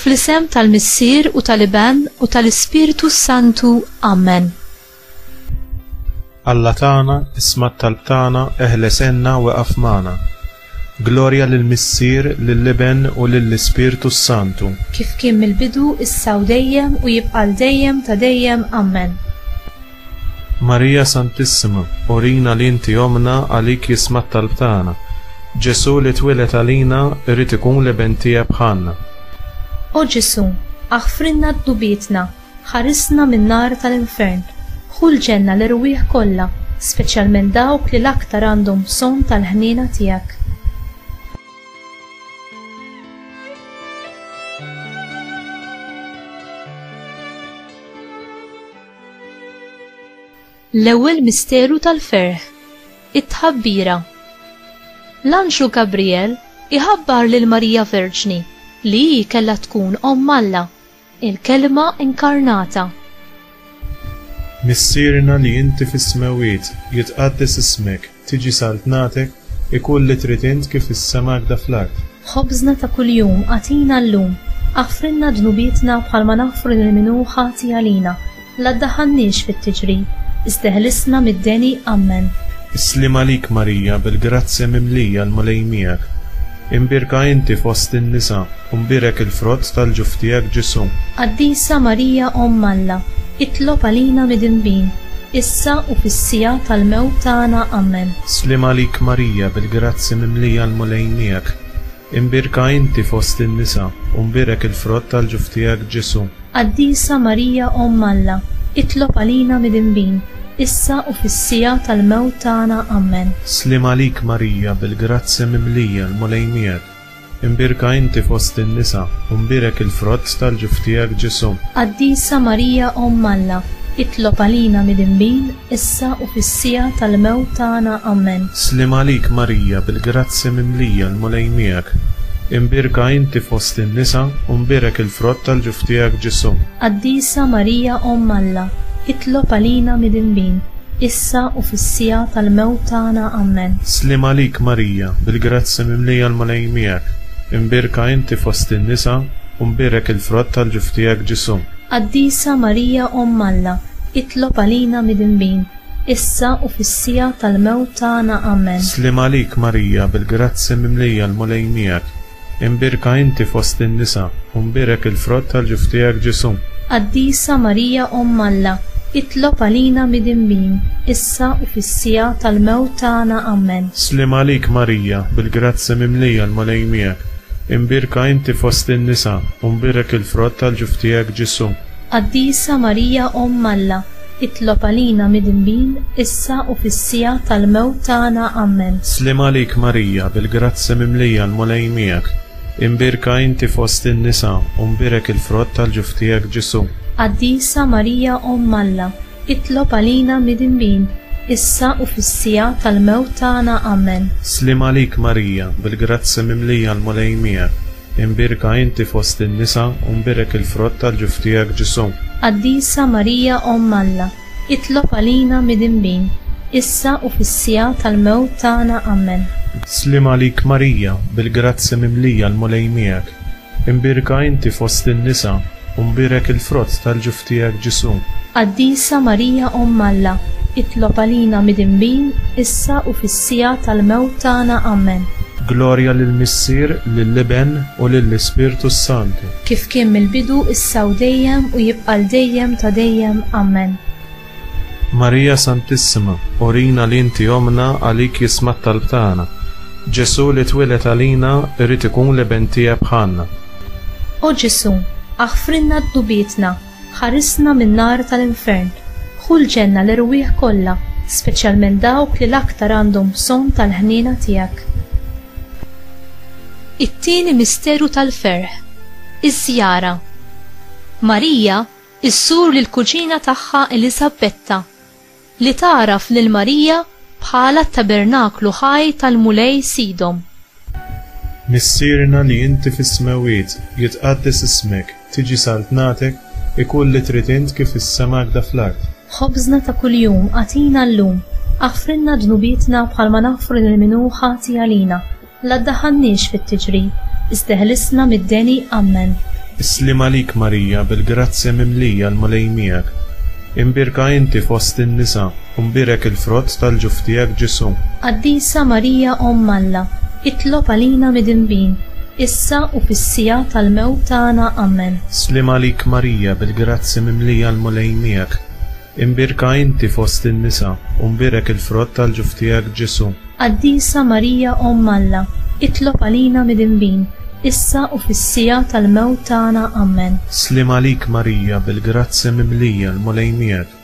Fl-isem tal-Missier u tal-Iban u tal-Ispiritu Santu. Amen. Alla tagħna, isma' t-talb tagħna, eħlesenna waqaf magħna. Glorja lill-Missier, lill-Iben u lill-Ispiritu Santu. Kif kien mill-bidu, issa u dejjem u jibqa' dejjem ta' dejjem. Amen. Marija Santissima, urina li inti omna għalik jisma' t-talb tagħna. Ġesu li twilet għalina irid ikun l-Iben tiegħek bħalna. O Ġesu, aħfrinna d-dubietna, ħarisna min-nar tal-infern. Ħul ġenna l-irwieħ kollha, speċjalment dawk li l-aktar għandhom bżonn tal-ħniena tiegħek. L-ewwel misteru tal-ferħ, it-tħabbira. L-Anġlu Gabriel iħabbar lil Marija Verġni li hi kellha tkun Omm Alla, il-kelma inkarnata. Missierna li inti fis-smawiet, jitqaddes ismek, tiġi saltnatek, ikun li trid int kif is-semak da fl-ard. Ħobżna ta' kuljum għatina llum, aħfrinna dnubietna bħalma naħfru lil minhu ħati għalina, la ddaħħalniex fit-tiġrib, isteħlisna mid-deni. Amen. Islim għalik Marija bil-grazzja mimlija l-mulej miegħek. Imbirka inti fost in-nisa, u mbirek il-frott tal-ġuf tiegħek Ġesu. Qaddisa Marija Omm Alla, itlob għalina mid-inbin, issa u fis-sija tal-mewt tagħna. Amen. Islim għalik Marija bil-grazzja mimlija l-mulej miegħek. Imbirka inti fost in-nisa, u mbirek il-frott tal-ġuf tiegħek Ġesu. Qaddisa Marija Omm Alla, itlob għalina mid-inbin, issa u fis-sija tal-mewt tagħna. Amen. Slim għalik Marija bil-grazzja mimlija l-mulej miegħek. Imbirka inti fost in-nisa, u mbirek il-frott tal-ġuf tiegħek Ġesu. Qaddisa Marija Omm Alla, itlob għalina mid-inbin, issa u fis-sija tal-mewt tagħna. Amen. Slim għalik Marija bil-grazzja mimlija l-mulej miegħek. Imbirka inti fost in-nisa, u mbirek il-frott tal-ġuf tiegħek Ġesu. Qaddisa Marija Omm Alla, itlob għalina mid-inbin, issa u fis-sija tal-mewt tagħna. Amen. Slim għalik Marija bil-grazzja mimlija l-mulej miegħek. Imbirka inti fost in-nisa, u mbirek il-frott tal-ġuf tiegħek Ġesu. Qaddisa Marija Omm Alla, itlob għalina mid-inbin, issa u fis-sija tal-mewt tagħna. Amen. Slim għalik Marija bil-grazzja mimlija l-mulej miegħek. Imbirka inti fost in-nisa, u mbirek il-frott tal-ġuf tiegħek Ġesu. Qaddisa Marija Omm Alla, itlob għalina mid-inbin, issa u fis-sija tal-mewt tagħna. Amen. Slim għalik Marija bil-grazzja mimlija l-mulej miegħek. Imbirka inti fost in-nisa, u mbirek il-frott tal-ġuf tiegħek Ġesu. Qaddisa Marija Omm Alla, itlob għalina mid-inbin, issa u fis-sija tal-mewt tagħna. Amen. Slim għalik Marija bil-grazzja mimlija l-mulej miegħek. Imbirka inti fost in-nisa, u mbirek il-frott tal-ġuf tiegħek Ġesu. Qaddisa Marija Omm Alla, itlob għalina mid-inbin, issa u fis-sija tal-mewt tagħna. Amen. Slim għalik Marija bil-grazzja mimlija l-mulej miegħek. Imbirka inti fost in-nisa, u mbirek il-frott tal-ġuf tiegħek Ġesu. Qaddisa Marija Omm Alla, itlob għalina mid-inbin, issa u fis-sija tal-mewt tagħna. Amen. Slim għalik Marija bil-grazzja mimlija l-mulej miegħek. Imbirka inti fost in-nisa, u mbirek il-frott tal-ġuf tiegħek Ġesu. Qaddisa Marija Omm Alla, itlob għalina mid-inbin, issa u fis-sija tal-mewt tagħna. Amen. Glorja lill-Missier, lill-Iben u lill-Ispiritu Santu. Kif kien mill-bidu, issa u dejjem u jibqa' dejjem ta' dejjem. Amen. Marija Santissima, urina li inti omna għalik jisma' t-talb tagħna. Ġesu li twilet għalina irid ikun l-Iben tiegħek bħalna. O Ġesu, aħfrinna d-dubietna, ħarisna min-nar tal-infern. Ħul ġenna l-irwieħ kollha, speċjalment dawk li l-aktar għandhom bżonn tal-ħniena tiegħek. It-tieni misteru tal-ferħ, iż-żjara. Marija issur lill-kuġina tagħha Elisabetta li taraf lil Marija bħala t-tabernaklu ħaj tal-mulej Sidom. Missierna li inti fis-smawiet, jitqaddes ismek, tiġi saltnatek, ikun li trid int kif is-semak da fl-ard. Ħobżna ta' kuljum għatina llum, aħfrinna dnubietna bħalma naħfru lil minhu ħati għalina, la ddaħħalniex fit-tiġrib, isteħlisna mid-deni. Amen. Islim għalik Marija bil-grazzja mimlija l-mulejmijak. Imbirka inti fost in-nisa u mbirek il-frott tal-ġuf tiegħek Ġesu. Qaddisa Marija Omm Alla, itlob għalina midinbin, issa u fis-sija tal-mewt tagħna. Amen. Islim għalik Marija bil-grazzja mimlija l-mulejmijak. Imbirka inti fost in-nisa u mbirek il-frott tal-ġuf tiegħek Ġesu. Qaddisa Marija Omm Alla, itlob għalina midinbin, issa u fis-sija tal-mewt tagħna. Amen. Islim għalik Marija bil-grazzja mimlija l-mulejmijak.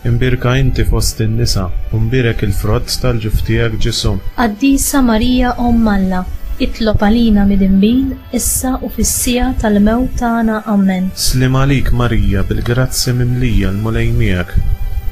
Imbirka inti fost in-nisa u mbirek il-frott tal-ġuf tiegħek Ġesu. Qaddisa Marija Omm Alla, itlob għalina midinbin, issa u fis-sija tal-mewt tagħna. Amen. Islim għalik Marija bil-grazzja mimlija l-mulejmijak.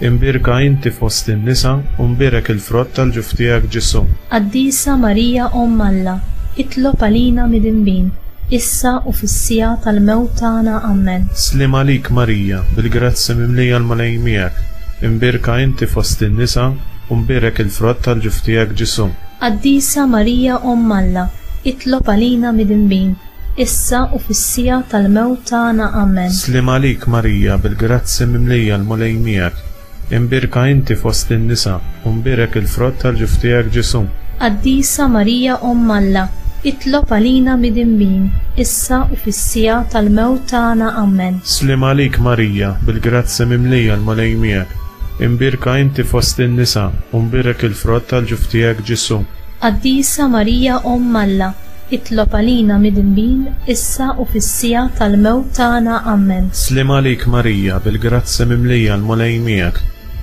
Imbirka inti fost in-nisa u mbirek il-frott tal-ġuf tiegħek Ġesu. Qaddisa Marija Omm Alla, itlob għalina midinbin, issa u fis-sija tal-mewt tagħna. Amen. Islim għalik Marija bil-grazzja mimlija l-mulejmijak. Imbirka inti fost in-nisa u mbirek il-frott tal-ġuf tiegħek Ġesu. Qaddisa Marija Omm Alla, itlob għalina midinbin, issa u fis-sija tal-mewt tagħna. Amen. Islim għalik Marija bil-grazzja mimlija l-mulejmijak. Imbirka inti fost in-nisa u mbirek il-frott tal-ġuf tiegħek Ġesu. Qaddisa Marija Omm Alla, itlob għalina midinbin, issa u fis-sija tal-mewt tagħna. Amen. Islim għalik Marija bil-grazzja mimlija l-mulejmijak. Imbirka inti fost in-nisa u mbirek il-frott tal-ġuf tiegħek Ġesu. Qaddisa Marija Omm Alla, itlob għalina midinbin, issa u fis-sija tal-mewt tagħna. Amen. Islim għalik Marija bil-grazzja mimlija l-mulejmijak.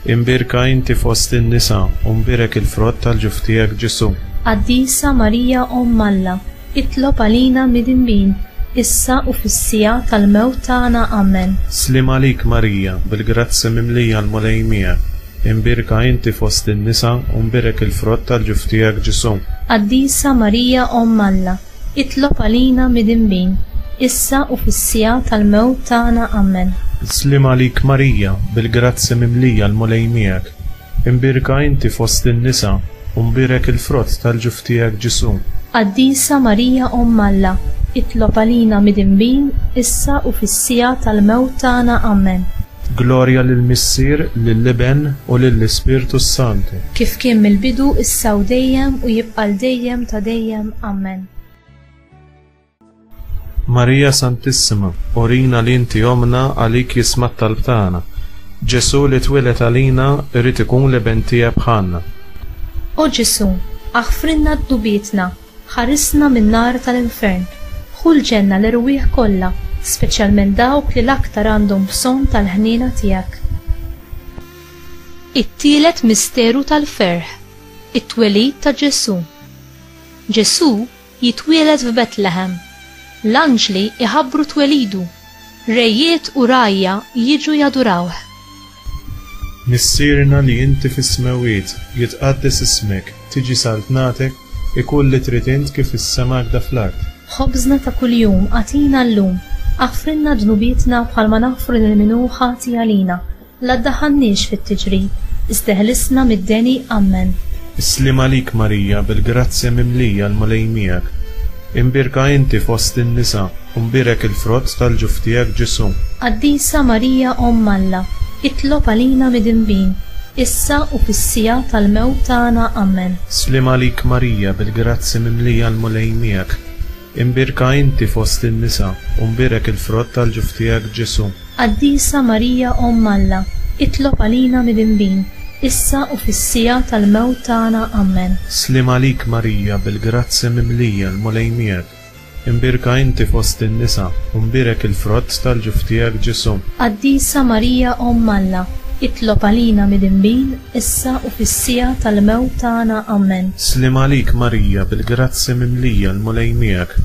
Imbirka inti fost in-nisa u mbirek il-frott tal-ġuf tiegħek Ġesu. Qaddisa Marija Omm Alla, itlob għalina midinbin, issa u fis-sija tal-mewt tagħna. Amen. Islim għalik Marija bil-grazzja mimlija l-mulejmijak. Imbirka inti fost in-nisa u mbirek il-frott tal-ġuf tiegħek Ġesu. Qaddisa Marija Omm Alla, itlob għalina midinbin, issa u fis-sija tal-mewt tagħna. Amen. Islim għalik Marija bil-grazzja mimlija l-mulejmijak. Imbirka inti fost in-nisa u mbirek il-frott tal-ġuf tiegħek Ġesu. Qaddisa Marija Omm Alla, itlob għalina midinbin, issa u fis-sija tal-mewt tagħna. Amen. Glorja lill-Missier, lill-Iben u lill-Ispirtu Santu. Kif kien mill-bidu, issa u dejjem u jibqa' l-dejjem ta' dejjem. Amen. Marija Santissima, orina li inti omna għalik jisma' t-talb tagħna. Ġesu li twilet għalina irid ikun l-iben tiegħek bħalna. O Ġesu, aħfrinna d-dubietna, ħarisna min-nar tal-infern, ħul ġenna l-irwieħ kollha, speċjalment dawk li l-aktar għandhom bżonn tal-ħniena tiegħek. It-tielet misteru tal-ferħ, it-twelid ta' Ġesu. Ġesu jitwieled f'Betlehem. L-anġli iħabbru twelidu, rejjiet u rajja jiġu jadurawh. Missierna li inti fis-smawiet jitqaddes ismek, tiġi saltnatek, ikun li trid int kif is-sema da fl-art. Ħobżna ta' kuljum għatina llum, aħfrinna ġnubietna bħalma naħfru lil-minu ħati għalina, la ddaħħalniex fit-tiġrid, isteħlisna mid-deni. Amen. Islim għalik Marija bil-grazzja mimlija l-mulejmijak. Imbirka inti fost in-nisa u mbirek il-frott tal-ġuf tiegħek Ġesu. Qaddisa Marija Omm Alla, itlob għalina midinbin, issa u fis-sija tal-mewt tagħna. Amen. Islim għalik Marija bil-grazzja mimlija l-mulejmijak. Imbirka inti fost in-nisa u mbirek il-frott tal-ġuf tiegħek Ġesu. Qaddisa Marija Omm Alla, itlob għalina midinbin, issa u fis-sija tal-mewt tagħna. Amen. Islim għalik Marija bil-grazzja mimlija l-mulejmijak. Imbirka inti fost in-nisa u mbirek il-frott tal-ġuf tiegħek Ġesu. Qaddisa Marija Omm Alla, itlob għalina midinbin, issa u fis-sija tal-mewt tagħna. Amen. Islim għalik Marija bil-grazzja mimlija l-mulejmijak.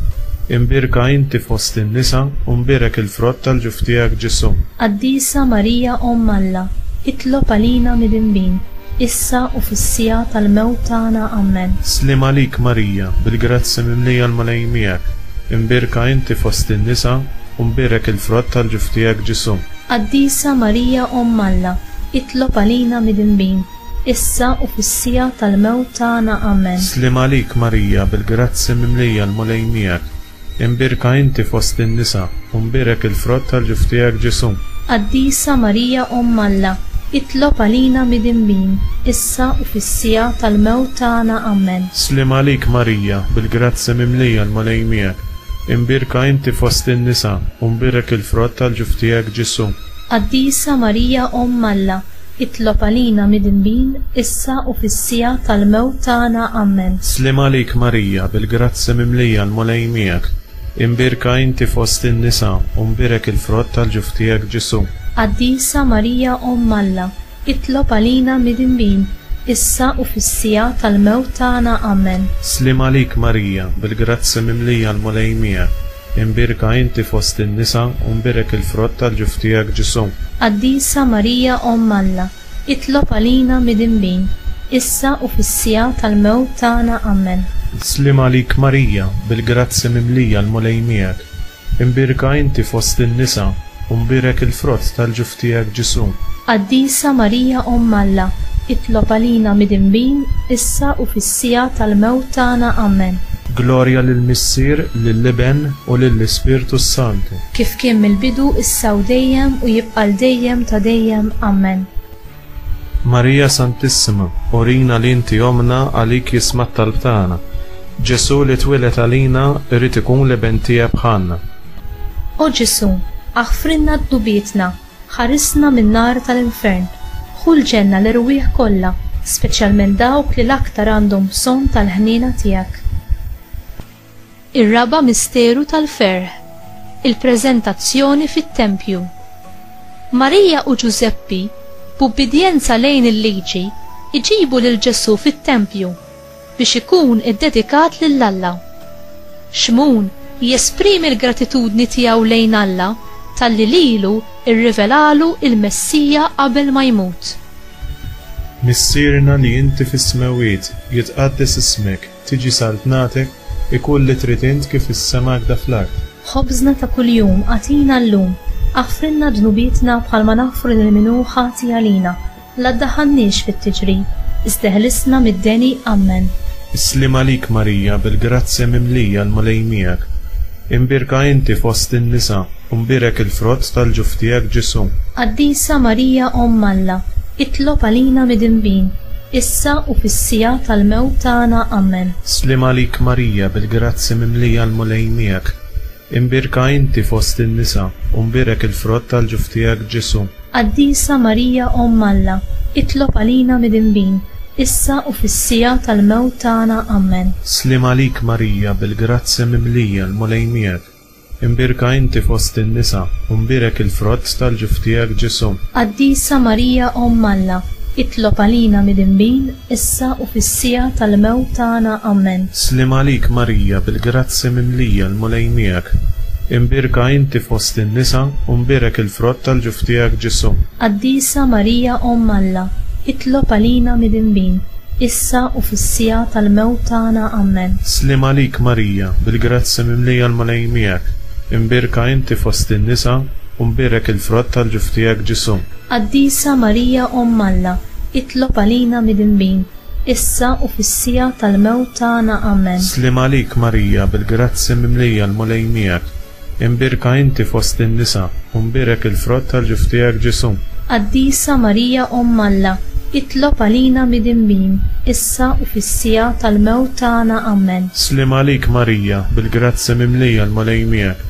Imbirka inti fost in-nisa u mbirek il-frott tal-ġuf tiegħek Ġesu. Qaddisa Marija Omm Alla, itlob għalina midinbin, issa u fis-sija tal-mewt tagħna. Amen. Islim għalik Marija bil-grazzja mimlija l-mulejmijak. Imbirka inti fost in-nisa u mbirek il-frott tal-ġuf tiegħek Ġesu. Qaddisa Marija Omm Alla, itlob għalina midinbin, issa u fis-sija tal-mewt tagħna. Amen. Islim għalik Marija bil-grazzja mimlija l-mulejmijak. Imbirka inti fost in-nisa u mbirak il-frott tal-ġuf tiegħek Ġesu. Qaddisa Marija Alla, itlob għalina mid-imbin, issa u fis-sija tal-mewt tagħna. Amen. Slim għalik Marija, bil-grazzi mimlija l-malej miegħek, imbirka inti fost in-nisa u mbirak il-frott tal-ġuf tiegħek Ġesu. Qaddisa Marija Alla, itlob għalina mid-imbin, issa u fis-sija tal-mewt tagħna. Amen. Slim għalik Marija, bil-grazzi mimlija l-malej miegħek, imbirka inti fost in-nisa u mbirak il-frott tal-ġuf tiegħek Ġesu. Qaddisa Marija Alla, itlob għalina mid-imbin, issa u fis-sija tal-mewt tagħna. Amen. Slim għalik Marija, bil-grazzi mimlija l-malej miegħek, imbirka inti fost in-nisa u mbirak il-frott tal-ġuf tiegħek Ġesu. Qaddisa Marija Alla, itlob għalina mid-imbin, issa u fis-sija tal-mewt tagħna. Amen. Slim għalik Marija, bil-grazzi mimlija l-malej miegħek, imbirka inti fost in-nisa u mbirak il-frott tal-ġuf tiegħek Ġesu. Qaddisa Marija Alla, itlob għalina mid-imbin, issa u fis-sija tal-mewt tagħna. Amen. Glorja lill-Missier, lill-Iben u lill-Ispirtu Santu. Kif kien mill-bidu, issa u dejjem u jibqa' dejjem ta' dejjem. Amen. Marija Santissima, urina li inti omna għalik jisma' t-talb tagħna. Ġesu li twilet għalina irid ikun l-iben tiegħek bħalna. O Ġesu, aħfrinna d-dubietna, ħarisna min-nar tal-infern, ħu l-ġenna l-irwieħ kollha, speċjalment dawk li l-aktar għandhom bżonn tal-ħniena tiegħek. Ir-raba' misteru tal-ferħ, il-preżentazzjoni fit-tempju. Marija u Ġuseppi, b'ubbidjenza lejn il-liġi, iġibu lil Ġesu fit-tempju biex ikun iddedikat lill-Alla. Xmun jesprimi l-gratitudni tiegħu lejn Alla talli lilu irrivelalu il-Messija qabel ma jmut. Missierna li inti fis-smawiet, jitqaddes ismek, tiġi saltnatek, ikun li trid int kif is-semak da fl-art. Ħobżna ta' kuljum għatina llum, aħfrinna dnubietna bħalma naħfru lil min hu ħati għalina, la ddaħħalniex fit-tiġrib, isteħlisna mid-deni. Amen. Slim għalik Marija, bil-grazzi mimlija l-malej miegħek, imbirka inti fost in-nisa u mbirak il-frott tal-ġuf tiegħek Ġesu. Qaddisa Marija Alla, itlob għalina mid-imbin, issa u fis-sija tal-mewt tagħna. Amen. Slim għalik Marija, bil-grazzi mimlija l-malej miegħek, imbirka inti fost in-nisa u mbirak il-frott tal-ġuf tiegħek Ġesu. Qaddisa Marija Alla, itlob għalina mid-imbin, issa u fis-sija tal-mewt tagħna. Amen. Slim għalik Marija, bil-grazzi mimlija l-malej miegħek, imbirka inti fost in-nisa u mbirak il-frott tal-ġuf tiegħek Ġesu. Qaddisa Marija Alla, itlob għalina mid-imbin, issa u fis-sija tal-mewt tagħna. Amen. Slim għalik Marija, bil-grazzi mimlija l-malej miegħek, imbirka inti fost in-nisa u mbirak il-frott tal-ġuf tiegħek Ġesu. Qaddisa Marija Alla, itlob għalina mid-imbin, issa u fis-sija tal-mewt tagħna. Amen. Slim għalik Marija, bil-grazzi mimlija l-malej miegħek, imbirka inti fost in-nisa u mbirak il-frott tal-ġuf tiegħek Ġesu. Qaddisa Marija Alla, itlob għalina mid-imbin, issa u fis-sija tal-mewt tagħna. Amen. Slim għalik Marija, bil-grazzi mimlija l-malej miegħek, imbirka inti fost in-nisa u mbirak il-frott tal-ġuf tiegħek Ġesu. Qaddisa Marija Alla, itlob għalina mid-imbin, issa u fis-sija tal-mewt tagħna. Amen. Slim għalik Marija, bil-grazzi mimlija l-malej miegħek,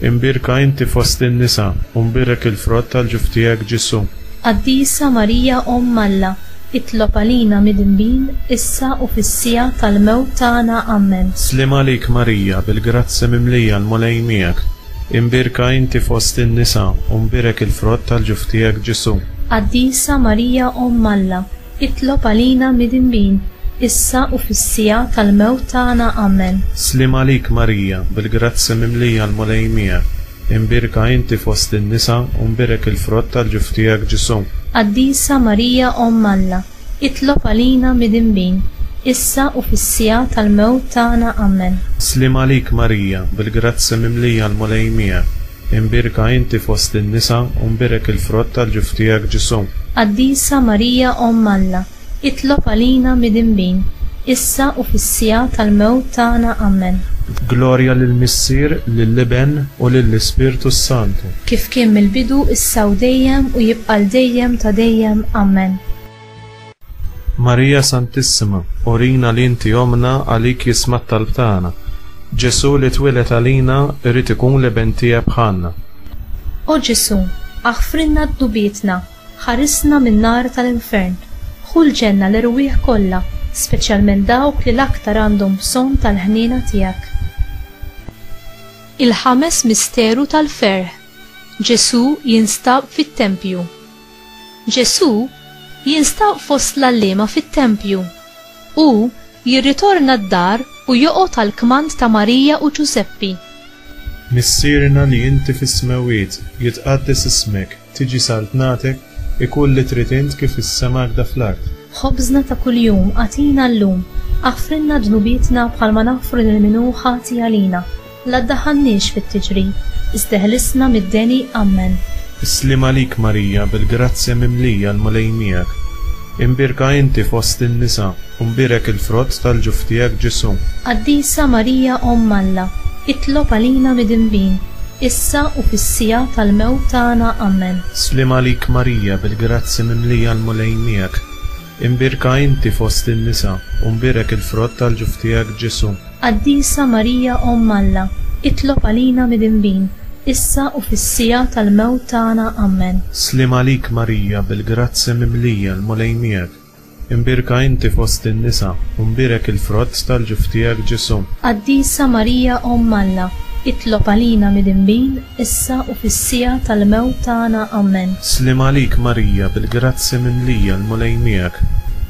imbirka inti fost in-nisa u mbirak il-frott tal-ġuf tiegħek Ġesu. Qaddisa Marija Alla, itlob għalina mid-imbin, issa u fis-sija tal-mewt tagħna. Amen. Slim għalik Marija, bil-grazzi mimlija l-malej miegħek, imbirka inti fost in-nisa u mbirak il-frott tal-ġuf tiegħek Ġesu. Qaddisa Marija Alla, itlob għalina mid-imbin, issa u fis-sija tal-mewt tagħna. Amen. Slim għalik Marija, bil-grazzi mimlija l-malej miegħek, imbirka inti fost in-nisa u mbirak il-frott tal-ġuf tiegħek Ġesu. Qaddisa Marija Alla, itlob għalina mid-imbin, issa u fis-sija tal-mewt tagħna. Amen. Slim għalik Marija, bil-grazzi mimlija l-malej miegħek, imbirka inti fost in-nisa u mbirak il-frott tal-ġuf tiegħek Ġesu. Qaddisa Marija Alla, itlob għalina mid-imbin, issa u fis-sija tal-mewt tagħna. Amen. Glorja lill-Missier, lill-Iben u lill-Ispirtu Santu. Kif kien mill-bidu issa u dejjem u jibqa' dejjem ta' dejjem. Amen. Marija Santissima, urina li inti omna għalik jisma' t-talb tagħna. Ġesu li twilet għalina irid ikun l-iben tiegħek bħalna. O Ġesu, aħfrinna d-dubietna, ħarisna min-nar tal-infern, ħu l-ġenna l-irwieħ kollha, speċjalment dawk li l-aktar għandhom bżonn tal-ħniena tiegħek. Il-ħames misteru tal-ferħ. Ġesu jinstab fit-tempju. Ġesu jinstab fost l-allima fit-tempju u jirritorna d-dar u joqgħod għall-kmand ta' Marija u Ġuseppi. Missierna li inti fis-smawiet, jitqaddes ismek, tiġi saltnatek, ikun li trid int kif is-semak da fl-art. Ħobżna ta' kuljum għatina llum, aħfrinna dnubietna bħalma naħfru lil minnu ħati għalina. La ddaħħalniex fit-tiġri, iżdeħlisna mid-deni. Amen. Islim għalik Marija bil-grazzja mimlija l-mulejn miegħek. Imbirka inti fost in-nisa u mbirek il-frott tal-ġuf tiegħek Ġesu. Qaddisa Marija Omm Alla, itlob għalina mid-inbin, issa u fis-sija tal-mewt tagħna. Amen. Islim għalik Marija bil-grazzja mimlija l-mulejn miegħek. Imbirka inti fost in-nisa u mbirek il-frott tal-ġuf tiegħek Ġesu. Qaddisa Marija Omm Alla, itlob għalina mid-inbin, issa u fis-sija tal-mewt tagħna. Amen. Slim għalik Marija bil-grazzja mimlija l-mulejn miegħek. Imbirka inti fost in-nisa u mbirek il-frott tal-ġuf tiegħek Ġesu. Qaddisa Marija Omm Alla, itlob għalina mid-inbin, issa u fis-sija tal-mewt tagħna. Amen. Slim għalik Marija bil-grazzja mimlija l-mulejn miegħek.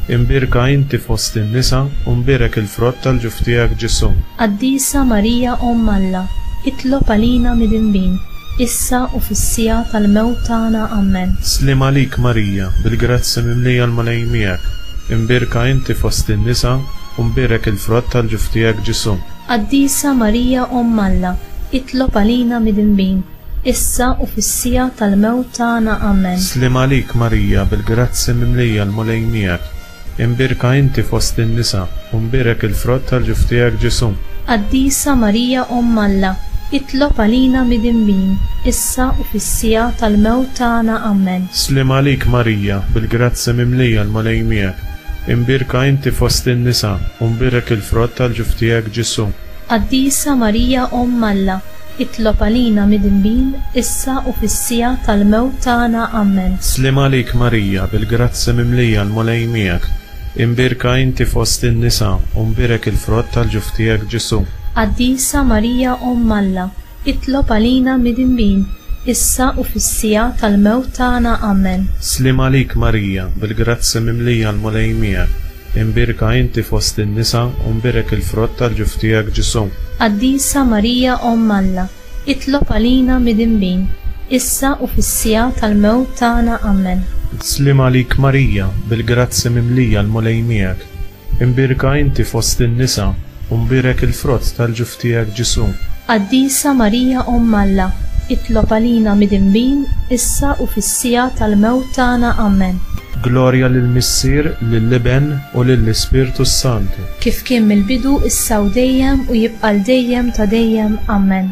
Imbirka inti fost in-nisa u mbirek il-frott tal-ġuf tiegħek Ġesu. Qaddisa Marija Omm Alla, itlob għalina mid-inbin, issa u fis-sija tal-mewt tagħna. Amen. Slim għalik Marija bil-grazzja mimlija l-mulejn miegħek. Imbirka inti fost in-nisa u mbirek il-frott tal-ġuf tiegħek Ġesu. Qaddisa Marija Omm Alla, itlob għalina mid-inbin, issa u fis-sija tal-mewt tagħna. Amen. Slim għalik Marija bil-grazzja mimlija l-mulejn miegħek. Imbirka inti fost in-nisa u mbirek il-frott tal-ġuf tiegħek Ġesu. Qaddisa Marija Omm Alla, itlob għalina mid-inbin, issa u fis-sija tal-mewt tagħna. Amen. Slim għalik Marija bil-grazzja mimlija l-mulejn miegħek. Imbirka inti fost in-nisa u mbirek il-frott tal-ġuf tiegħek Ġesu. Qaddisa Marija Omm Alla, itlob għalina mid-inbin, issa u fis-sija tal-mewt tagħna. Amen. Slim għalik Marija bil-grazzja mimlija l-mulejn miegħek. Imbirka inti fost in-nisa u mbirek il-frott tal-ġuf tiegħek Ġesu. Qaddisa Marija Omm Alla, itlob għalina mid-inbin, issa u fis-sija tal-mewt tagħna. Amen. Slim għalik Marija bil-grazzja mimlija l-mulejn miegħek. Imbirka inti fost in-nisa u mbirek il-frott tal-ġuf tiegħek Ġesu. Qaddisa Marija Omm Alla, itlob għalina mid-inbin, issa u fis-sija tal-mewt tagħna. Amen. Slim għalik Marija bil-grazzja mimlija l-mulejn miegħek. Imbirka inti fost in-nisa u mbirek il-frott tal-ġuf tiegħek Ġesu. Qaddisa Marija Omm Alla, itlob għalina mid-inbin, issa u fis-sija tal-mewt tagħna. Amen. Glorja lill-Missier, lill-Iben u lill-Ispirtu Santu. Kif kien mill-bidu issa u dejjem u jibqa' dejjem ta' dejjem. Amen.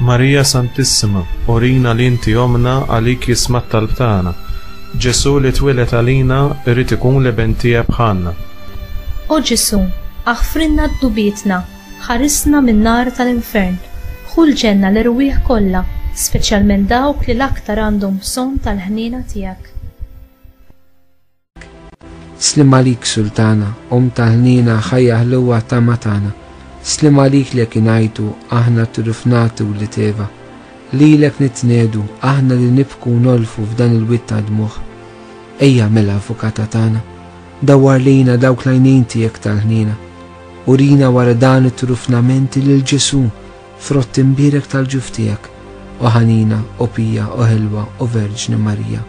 Marija Santissima, urina li inti omna għalik jisma' t-talb tagħna. Ġesu li twilet għalina irid ikun l-iben tiegħek bħalna. O Ġesu, aħfrinna d-dubietna, ħarisna min-nar tal-infern, ħu l-ġenna l-irwieħ kollha, speċjalment dawk li l-aktar għandhom bżonn tal-ħniena tiegħek. Slim għalik Sultana, tal-ħniena ħajja ħluwa ta' matana. Slim għalik li kinajtu aħna trufnatu li teva. Lilek nitnedu aħna li nibku nolfu f'dan il-witta dmuħ. Ejja mill-avukata tagħna, dawwar lejna dawk lajnejn tiegħek tal-ħniena. Urina wara dan it-trufnamenti lil Ġesu, frott imbirek tal-ġuf tiegħek, u ħanina, u pija, u ħelwa, u Verġni Marija.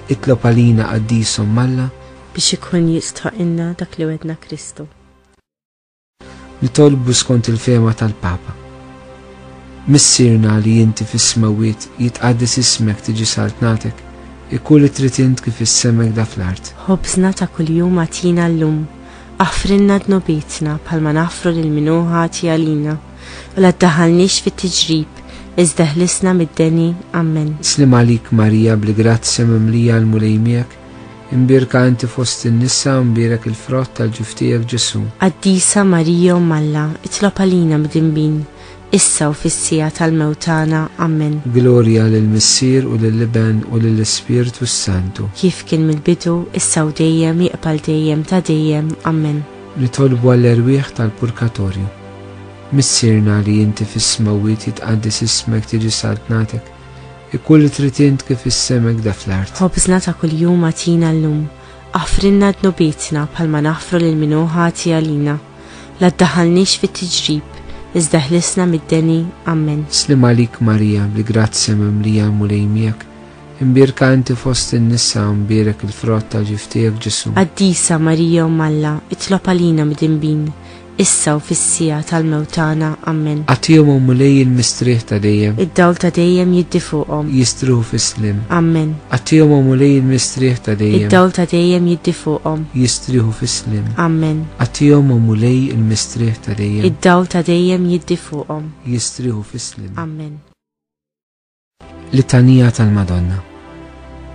Itlob għalina Qaddisa Omm Alla biex ikun jistħoqilna dak li wedna Kristu. Nitolbu skont il-fema tal-Papa. Missierna li inti fis-smawiet jitqaddis ismek tiġi saltnatek, ikun li trid int kif is-semek da fl-art. Ħobżna ta' kuljum għatina llum, Aħfrinna dnobietna bħalma nafru lil min hu ħati għalina u la ddaħħalniex fit-tiġrib iżda ħlisna mid-deni. Amen. Slim għalik Marija bl-grazzja mimlija l-mulej miegħek, imbirka inti fost in-nisa u mbirek il-frott tal-ġuftijek Ġesu. Qaddisa Marija Umm Alla, itlob għalina b'dinbin, issa u fis-sija tal-mewtana. Amen. Glorja lill-Missier u lill-Iben u lill-Ispirtu Santu. Kif kien mill-bidu, issa u dejjem jiqbal dejjem ta' dejjem. Amen. Nitolbu għall-erwieħ tal-purkatorju. Missierna li inti fis-smawiet jitqaddis ismek tiġi saltnatek, ikkulli tritint kif is-semek da fl-art. Ħobżna ta' kuljum għatina llum, aħfrinna dnobietna bħalma naħfru lil min hu ħati għalina, la ddaħħalniex fit-tiġrib iżda ħlisna mid-deni. Amen. Slim għalik Marija bl-grazzja mimlija l-mulej miegħek, imbirka inti fost in-nisa u mbirek il-frott tal-ġuftijek Ġesu. Qaddisa Marija Umm Alla, itlob għalina b'dinbin, issa u fis-sija tal-mewtana. Amen. Għatihom mulej il-mistrieħ ta' dejjem, id-dawl ta' dejjem jiddi fuqhom, jistruħu fis-slim. Amen. Għatihom mulej il-mistrieħ ta' dejjem, id-dawl ta' dejjem jiddi fuqhom, jistriħu fis-slim. Amen. Għatihom mulej il-mistrieħ ta' dejjem, id-dawl ta' dejjem jiddi fuqhom, jistriħu fis-slim. Amen. Litanija tal-Madonna.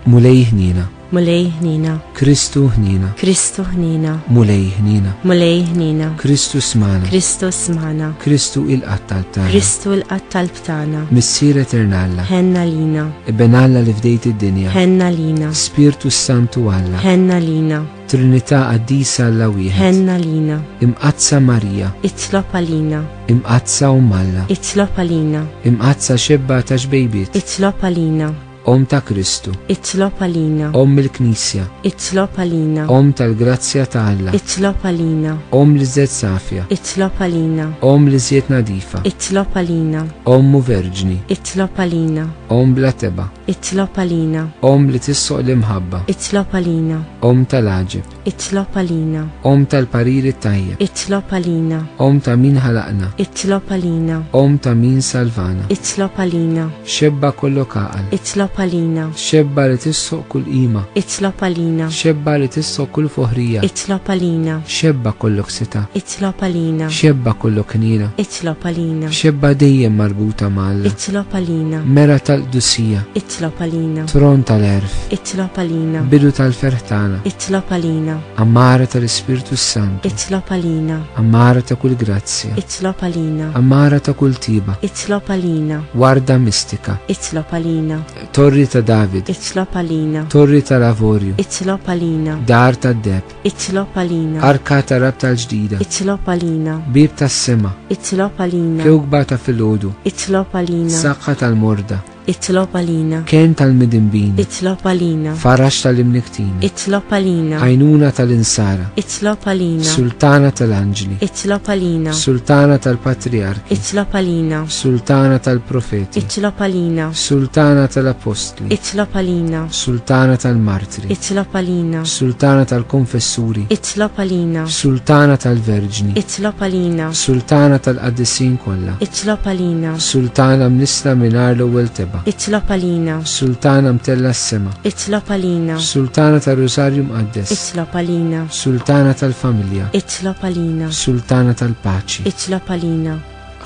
Mulej ħnina, mulej ħnina, Kristu ħnina, Kristu ħnina, mulej ħnina, mulej ħnina, Kristu smana, Kristu smana, Kristu il-qattal tagħna, Kristu l-qattal b'tagħna, Missier Eternalla, ħenna lina, Iben Alla li fdejt id-dinja, ħenna lina, Spiritu Santu Alla, ħenna lina, Trinità qaddisa Alla wieħed, ħenna lina, imqazza Marija, itlob għalina, imqazza Umm Alla, itlob għalina, imqazza xebba ta' xbejbiet, itlob għalina, Om ta' Kristu, itlob għalina, Om il-Knisja, itlob għalina, Om tal-Grazzja ta' Alla, itlob għalina, Om li żed safja, itlob għalina, Om li żied nadifa, itlob għalina, Om mu verġni, itlob għalina, Om bla teba, itlob għalina, Om li tissoq l-imħabba, itlob għalina, Om tal-aġib, itlob għalina, Om tal-pariri tajjeb, itlob għalina, Om ta' min ħalaqna, itlob għalina, Om ta' min salvana, itlob għalina, xebba kollu kaqal, itlob għalina, xebba li tissoq kull qima, itlob għalina, xebba li tissoq kull foħrija, itlob għalina, xebba kollok sita, itlob għalina, xebba kollok knina, itlob għalina, xebba dejjem marbuta malla, itlob għalina, mera tal-qdusija, itlob għalina, tron tal-erf, itlob għalina, bidu tal-ferħtana, itlob għalina, ammara tal-Ispirtu Santu, itlob għalina, ammara ta' kull grazzja, itlob għalina, ammara ta' kull tiba, itlob għalina, warda mistika, itlob għalina, torri ta' David, itlob għalina, torri ta' lavorju, itlob għalina, dar ta' deb, itlob għalina, arka ta' rab tal-ġdida, itlob għalina, bib ta' sema, itlob għalina, kewkba ta' filgħodu, itlob għalina, saqqa tal-morda, itlob għalina, ken tal-midinbin, itlob għalina, farax tal-imniktin, itlob għalina, għajnuna tal-insara, itlob għalina, sultana tal-anġli, itlob għalina, sultana tal-patriarki, itlob għalina, sultana tal-profeti, itlob għalina, sultana tal-apostli, itlob għalina, sultana tal-martri, itlob għalina, sultana tal-konfessuri, itlob għalina, sultana tal-verġni, itlob għalina, sultana tal-qaddisin kollha, itlob għalina, sultana mnisla minar l-ewwel teba, itlob għalina, sultana mtella s-sema, itlob għalina, sultana tal-Rosarju Mqaddes, itlob għalina, sultana tal-familja, itlob għalina, sultana tal-paċi, itlob għalina,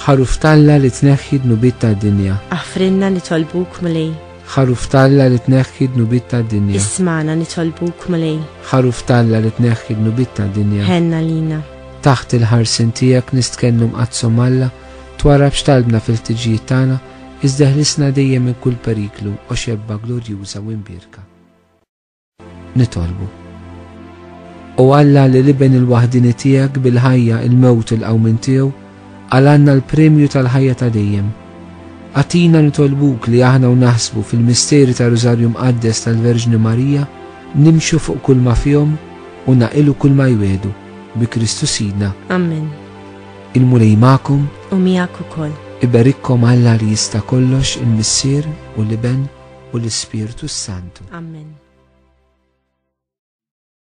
ħaruftalla li tneħħi d-nubit tad-dinja, aħfrinna nitolbuk mlej, ħaruftalla li tneħħi d-nubit tad-dinja, ismana nitolbuk mlej, ħaruftalla li tneħħi d-nubit tad-dinja, ħenna lina, taħt il-ħarsin tiegħek nistkellmu mqazzom Alla, twarab x'talbna fil-ħtiġijiet tagħna, iżda ħlisna dejjem minn kull periklu u xebba glorjuża u imbirka. Nitolbu. U Alla li liben il-waħdini tiegħek bil-ħajja il-mewt il-qawmin tiegħu, għalanna l-premju tal-ħajja ta' dejjem. Għatina nitolbuk li aħna u naħsbu fil-misteri ta' Rosarju Mqaddes tal-Verġni Marija, nimxu fuq kull ma fihom u naqilu kull ma jwedu bi Kristu Sidna. Amen. Il-mulej magħkom U miegħek ukoll. iberikkom Alla li jista' kollox il-Missier u l-Iben u l-Ispirtu Santu. Amen.